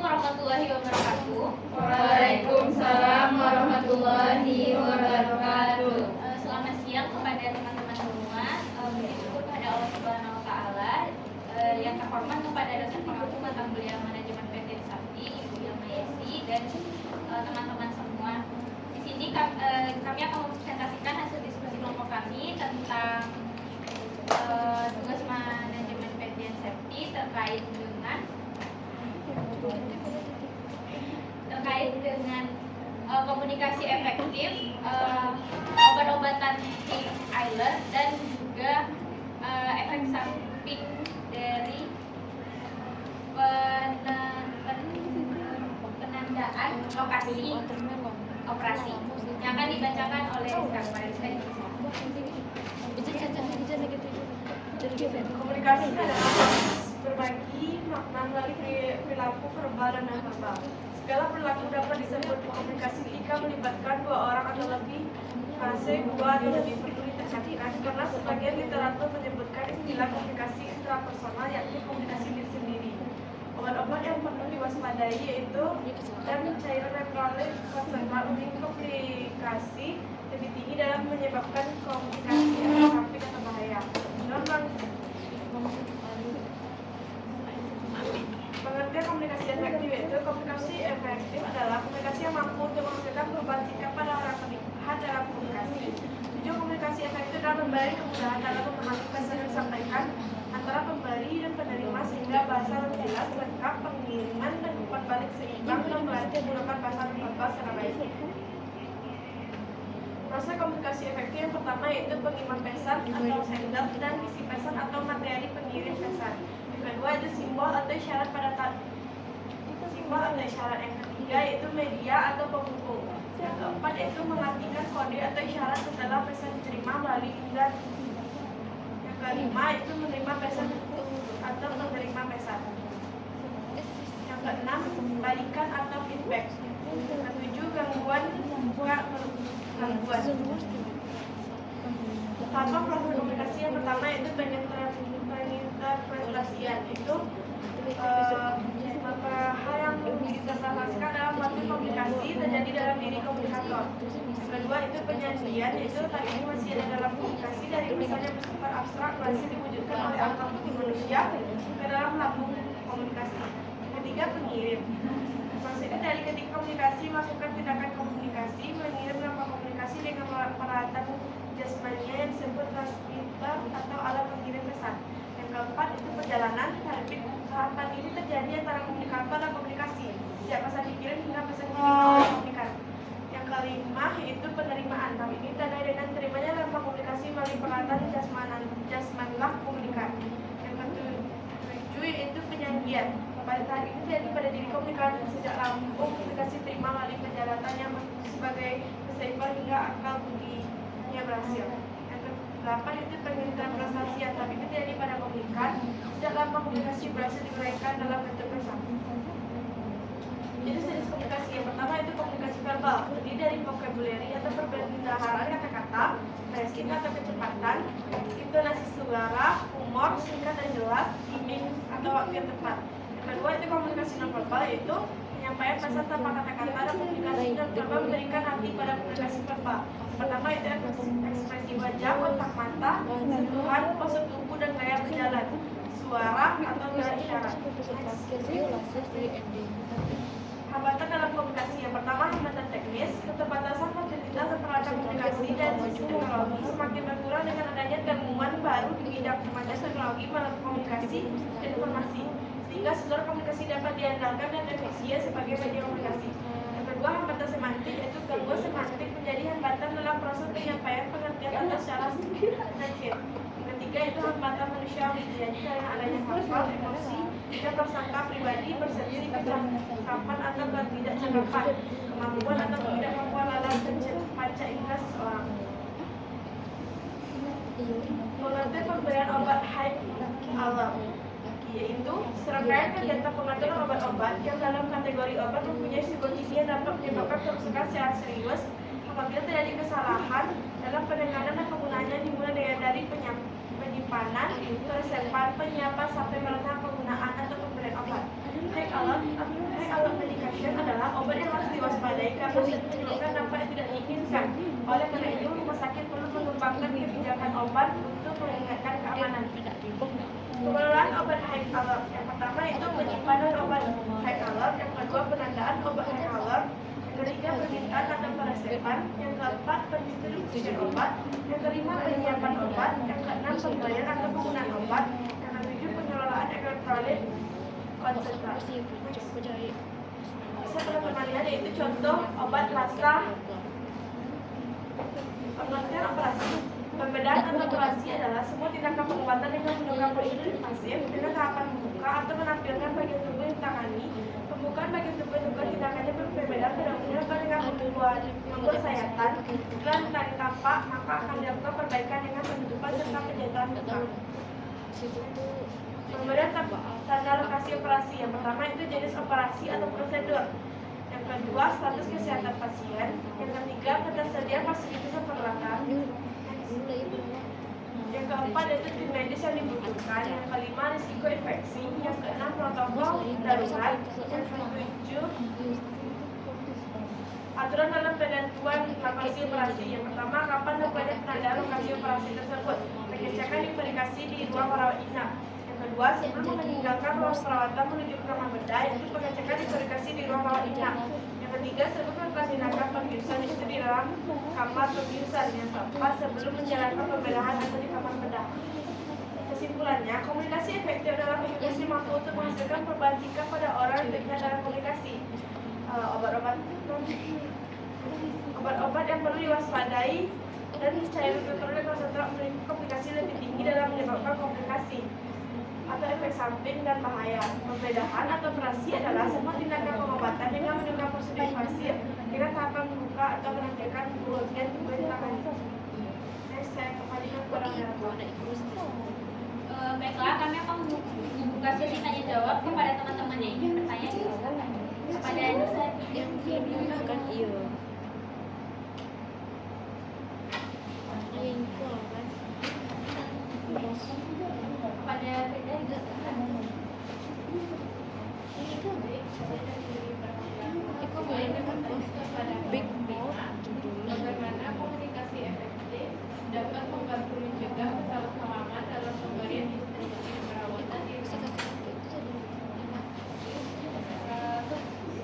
warahmatullahi wabarakatuh. Waalaikumsalam warahmatullahi wabarakatuh. Selamat siang kepada teman-teman semua. Puji syukur kepada Allah Subhanahu wa taala. Yang terhormat kepada dosen pengaku mata kuliah manajemen PT Sakti, Ibu Ilma Yesi, dan teman-teman semua. Di sini kami akan mempresentasikan hasil diskusi kelompok kami tentang tugas manajemen PT Sakti terkait dengan komunikasi efektif, obat-obatan Eiler, dan juga efek samping dari penandaan lokasi operasi yang akan dibacakan oleh Kak Mariska. Komunikasi adalah berbagi makna melalui perilaku verbal dan non-verbal. Segala perilaku dapat disebut komunikasi jika melibatkan dua orang atau lebih, fase dua atau lebih perlu ditekankan karena sebagian literatur menyebutkan istilah komunikasi intrapersonal yakni komunikasi diri sendiri. Obat-obat yang perlu diwaspadai yaitu dan cairan netralis konsentrat memiliki komplikasi lebih tinggi dalam menyebabkan komunikasi efek samping atau bahaya. Pengertian komunikasi efektif yaitu komunikasi efektif adalah komunikasi yang mampu untuk menghasilkan perubahan sikap pada orang terlihat dalam komunikasi. Tujuan komunikasi efektif adalah memberi kemudahan dalam memahami pesan yang disampaikan antara pemberi dan penerima sehingga bahasa lebih jelas, lengkap, pengiriman dan umpan balik seimbang dan melatih menggunakan bahasa non-verbal secara baik. Proses komunikasi efektif yang pertama yaitu pengiriman pesan atau sender dan isi pesan atau materi pengirim pesan. Yang kedua itu simbol atau isyarat Yang ketiga yaitu media atau penghubung. Yang keempat yaitu mengartikan kode atau isyarat setelah pesan diterima melalui indera. Yang kelima itu menerima pesan atau menerima pesan. Yang keenam balikan atau feedback. Yang ketujuh gangguan. Tahapan proses komunikasi yang pertama yaitu penginterpretasian. Itu hal yang diinterpretasikan dalam suatu komunikasi terjadi dalam diri komunikator. Yang kedua itu penyajian, yaitu tadi ini masih ada dalam komunikasi dari misalnya bersifat abstrak masih diwujudkan oleh aktor manusia ke dalam lambung komunikasi. Yang ketiga pengirim. Proses ini dari ketika komunikasi masukkan tindakan komunikasi, mengirim lambang komunikasi dengan peralatan jasmania yang disebut transmitter atau alat pengirim pesan. Yang keempat itu perjalanan. Tahapan ini terjadi antara komunikator dan komunikasi sejak pesan dikirim hingga pesan diterima oleh komunikator. Yang kelima yaitu penerimaan. Tahap ini tandai dengan terimanya lambang komunikasi melalui peralatan jasmanlah komunikasi. Yang ketujuh yaitu penyajian. Pada tahap ini terjadi pada diri komunikator sejak lambung komunikasi terima melalui penjelasannya sebagai receiver hingga akal budinya berhasil. Yang ke-8 itu penginterpretasian. Tahap ini terjadi pada komunikan sejak lambang komunikasi berhasil diuraikan dalam bentuk pesan. Jadi jenis komunikasi yang pertama itu komunikasi verbal, terdiri dari vocabulary atau perbendaharaan kata-kata, phrasing atau kecepatan, intonasi suara, humor, singkat dan jelas, timing atau waktu yang tepat. Yang kedua itu komunikasi non-verbal, yaitu penyampaian pesan tanpa kata-kata dan komunikasi non-verbal memberikan arti pada komunikasi verbal. Pertama itu ekspresi wajah, kontak mata, sentuhan, pose tubuh dan gaya berjalan, suara atau gerak isyarat. Hambatan dalam komunikasi yang pertama hambatan teknis, keterbatasan fasilitas dan peralatan komunikasi dan sistem teknologi semakin berkurang dengan adanya temuan baru di bidang kemajuan teknologi melalui komunikasi dan informasi, sehingga seluruh komunikasi dapat diandalkan dan efisien sebagai media komunikasi. Yang kedua hambatan semantik, yaitu gangguan semantik menjadi hambatan dalam proses penyampaian pengertian atas secara sedikit. Yang ketiga itu hambatan manusiawi, jadi karena adanya hafal, emosi, dan prasangka pribadi, persepsi, kecakapan atau ketidakcakapan, kemampuan atau ketidakmampuan dalam panca indera seseorang. Pengertian pemberian obat hype alam, yaitu serangkaian kegiatan pengaturan obat-obat yang dalam kategori obat mempunyai psikologi yang dapat menyebabkan kerusakan secara serius apabila terjadi kesalahan dalam penanganan dan penggunaannya dimulai dari penyimpanan, resepan, penyiapan sampai pada tahap penggunaan atau pemberian obat. Hype alam high alert medication adalah obat yang harus diwaspadai karena sering menimbulkan dampak yang tidak diinginkan. Oleh karena itu, rumah sakit perlu mengembangkan kebijakan obat untuk meningkatkan keamanan. Pengelolaan obat high alert yang pertama itu penyimpanan obat high alert, yang kedua penandaan obat high alert, yang ketiga permintaan atau peresepan, yang keempat pendistribusian obat, yang kelima penyiapan obat, yang keenam pemberian atau penggunaan obat, yang ketujuh pengelolaan elektrolit konsentrat. Bisa teman-teman lihat yaitu contoh obat lasa, pengertian operasi. Pembedahan atau operasi adalah semua tindakan pengobatan dengan menggunakan prosedur invasif dengan tahapan membuka atau menampilkan bagian tubuh yang ditangani. Pembukaan bagian tubuh yang tindakannya berbeda pada umumnya dengan membuat sayatan. Setelah ditangani tampak, maka akan dilakukan perbaikan dengan penutupan serta penjahitan luka. Pemberian tanda lokasi operasi. Yang pertama itu jenis operasi atau prosedur. Yang kedua, status kesehatan pasien. Yang ketiga, ketersediaan fasilitas peralatan. Yang keempat itu tim medis yang dibutuhkan. Yang kelima, risiko infeksi. Yang keenam, protokol darurat. Yang ketujuh, aturan dalam penentuan lokasi operasi. Yang pertama, kapan dilakukan penandaan lokasi operasi tersebut. Pengecekan indikasi di ruang rawat inap. Yang kedua, sebelum meninggalkan ruang perawatan menuju ke kamar bedah, yaitu pengecekan indikasi di ruang rawat inap. Yang ketiga, sebelum melakukan tindakan pembiusan itu di dalam kamar pembiusan. Yang keempat, sebelum menjalankan pembedahan atau di kamar bedah. Kesimpulannya, komunikasi efektif dalam komunikasi mampu untuk menghasilkan perubahan sikap pada orang yang terlihat dalam komunikasi. Obat-obat yang perlu diwaspadai dan cairan kontrol konsentrat memiliki komplikasi lebih tinggi dalam menyebabkan komplikasi atau efek samping dan bahaya. Pembedahan atau operasi adalah semua tindakan pengobatan dengan menggunakan prosedur invasif dengan tahapan membuka atau menampilkan bagian tubuh yang ditangani. Next, saya kembalikan kepada Baiklah, kami akan membuka sesi tanya jawab kepada teman-teman yang ingin bertanya kepada Nisa. Yang digunakan iya. Kepada Beda juga Big bagaimana komunikasi efektif dapat membantu mencegah kesalahpahaman dalam pemberian distribusi perawatan di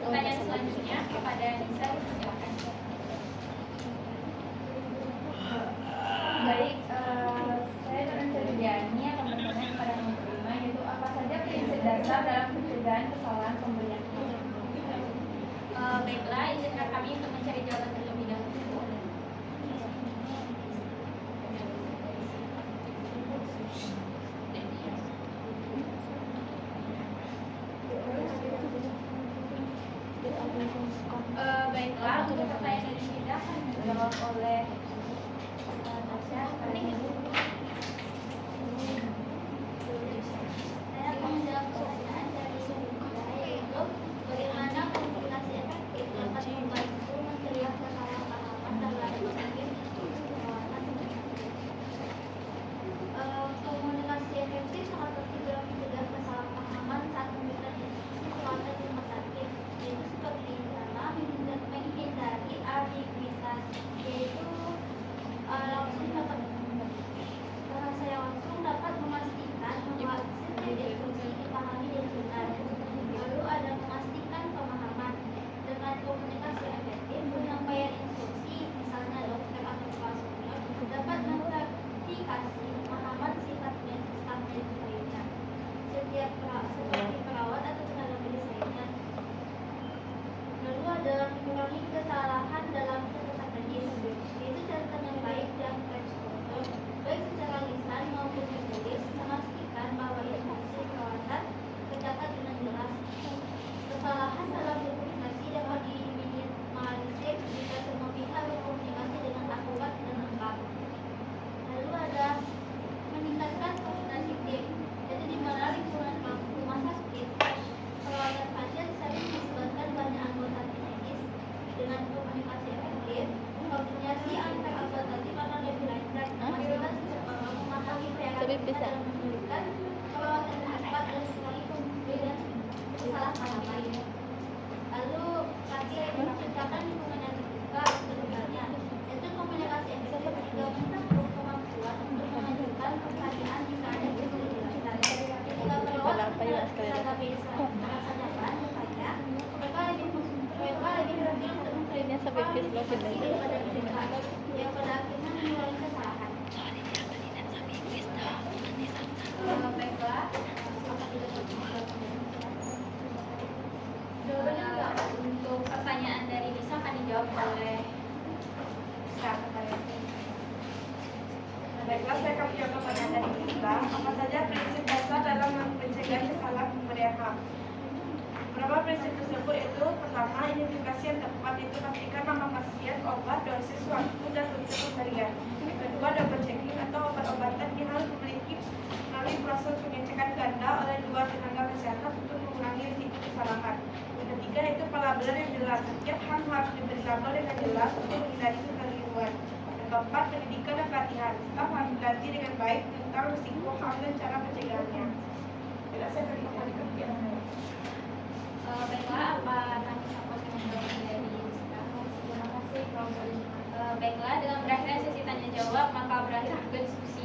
pertanyaan selanjutnya kepada Nisa, silakan. Baik, saya dengan Cerdiani akan bertanya kepada nomor 5, yaitu apa saja prinsip dasar dalam pencegahan kesalahan pemberian hak. Baiklah, izinkan kami untuk mencari jawaban terlebih dahulu. Baiklah, untuk pertanyaan dari kita akan dijawab oleh Tasya. Saya akan menjawab pertanyaan dari Sumitra, yaitu bagaimana komunikasi efektif dapat membantu mencegah kesalahpahaman dalam pemberian perawatan. Komunikasi efektif sangat penting dalam mencegah kesalahpahaman saat memberikan instruksi perawatan di rumah sakit, yaitu seperti menghindari ambiguitas, yaitu langsung dapat bahasa yang langsung dapat memastikan bahwa setiap instruksi dipahami dengan benar. Lalu ada memastikan pemahaman dengan komunikasi efektif. Penyampaian instruksi, misalnya dokter atau konsultan, dapat mengklarifikasi pemahaman sifat medis lainnya, seperti perawat atau tenaga medis lainnya. Lalu ada mengurangi kesalahan dalam catatan medis, yaitu catatan yang baik dan terstruktur, baik secara lisan maupun tertulis, memastikan bahwa instruksi perawatan tercatat dengan jelas. Kesalahan dalam komunikasi dapat diminimalisir jika semua pihak berkomunikasi dengan akurat dan lengkap. Lalu ada meningkatkan komunikasi tim, yaitu di mana lingkungan rumah sakit perawatan pasien sering melibatkan banyak anggota tim medis. Dengan komunikasi efektif, koordinasi antar anggota tim akan lebih lancar. Masing-masing memahami realitas dan memberikan perawatan yang tepat dan sekali pemberian kesalahpahaman. yang pada akhirnya mengulangi kesalahan. Baiklah, untuk pertanyaan dari Nisa akan dijawab oleh Baiklah, saya akan menjawab pertanyaan dari kita. Apa saja prinsip dasar dalam pencegahan kesalahan pemberian hak? Beberapa prinsip tersebut itu: pertama, identifikasi yang tepat, itu pastikan nama pasien, obat, dosis, waktu, dan rute pemberian. Kedua, double checking atau obat-obatan yang harus memiliki melalui proses pengecekan ganda oleh dua tenaga kesehatan untuk mengurangi risiko kesalahan. Yang ketiga, itu pelabelan yang jelas. Setiap hal harus diberi label dengan jelas untuk menghindari kekeliruan. Yang keempat, pendidikan dan pelatihan. Staf harus dilatih dengan baik tentang risiko hal dan cara pencegahannya. Tidak, saya beri kembali ke Pian. baiklah, apa nanti support yang menjawab dari Nisa? Terima kasih, Prof. Baiklah, dengan berakhirnya sesi tanya jawab, maka berakhir juga diskusi